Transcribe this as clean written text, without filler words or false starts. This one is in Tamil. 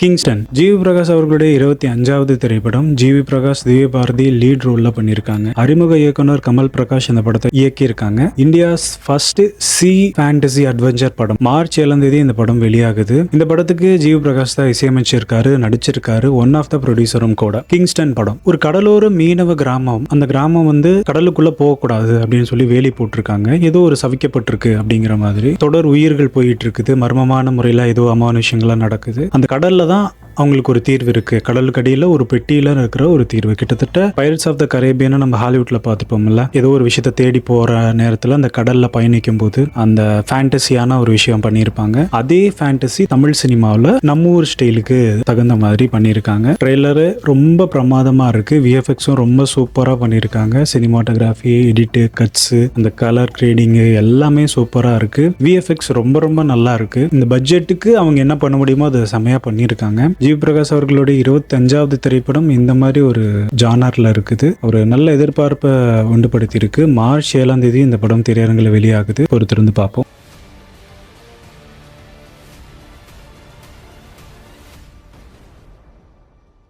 கிங்ஸ்டன் ஜிவி பிரகாஷ் அவர்களுடைய 25வது திரைப்படம். ஜிவி பிரகாஷ், திவ்ய பாரதி லீட் ரோல்ல பண்ணியிருக்காங்க. அறிமுக இயக்குனர் கமல் பிரகாஷ் இந்த படத்தை இயக்கியிருக்காங்க. India's first sci fantasy adventure படம். மார்ச் 7 இந்த படம் வெளியாகுது. இந்த படத்துக்கு ஜிவி பிரகாஷ் தான் இசையமைச்சிருக்காரு, நடிச்சிருக்காரு. ஒன் ஆஃப் த ப்ரொடியூசரும் கூட. கிங்ஸ்டன் படம் ஒரு கடலோர மீனவ கிராமம். அந்த கிராமம் கடலுக்குள்ள போகக்கூடாது அப்படின்னு சொல்லி வேலி போட்டிருக்காங்க. ஏதோ ஒரு சவிக்கப்பட்டிருக்கு அப்படிங்கிற மாதிரி தொடர் உயிர்கள் போயிட்டு இருக்குது. மர்மமான முறையில் ஏதோ அமானுஷங்களா நடக்குது. அந்த கடல்ல தான் அவங்களுக்கு ஒரு தீர்வு இருக்கு. கடலுக்கு அடியில் ஒரு பெட்டியில இருக்கிற ஒரு தீர்வு. கிட்டத்தட்ட பைரட்ஸ் ஆஃப் த கரேபியனை நம்ம ஹாலிவுட்ல பார்த்துப்போம்ல. ஏதோ ஒரு விஷயத்தை தேடி போற நேரத்தில் அந்த கடல்ல பயணிக்கும் போது அந்த ஃபேண்டசியான ஒரு விஷயம் பண்ணியிருப்பாங்க. அதே ஃபேண்டசி தமிழ் சினிமாவில் நம்ம ஊர் ஸ்டைலுக்கு தகுந்த மாதிரி பண்ணியிருக்காங்க. ட்ரெய்லரு ரொம்ப பிரமாதமா இருக்கு. விஎஃப்எக்ஸும் ரொம்ப சூப்பரா பண்ணியிருக்காங்க. சினிமாட்டோகிராஃபி, எடிட்டு, கட்ஸு, அந்த கலர் கிரேடிங்கு எல்லாமே சூப்பரா இருக்கு. விஎஃப்எக்ஸ் ரொம்ப ரொம்ப நல்லா இருக்கு. இந்த பட்ஜெட்டுக்கு அவங்க என்ன பண்ண முடியுமோ அதை செமையா பண்ணியிருக்காங்க. ஜிவி பிரகாஷ் அவர்களுடைய 25வது திரைப்படம் இந்த மாதிரி ஒரு ஜானர்ல இருக்குது. ஒரு நல்ல எதிர்பார்ப்பை உண்டுபடுத்தி இருக்கு. மார்ச் 7 இந்த படம் திரையரங்கில் வெளியாகுது. பொறுத்திருந்து பார்ப்போம்.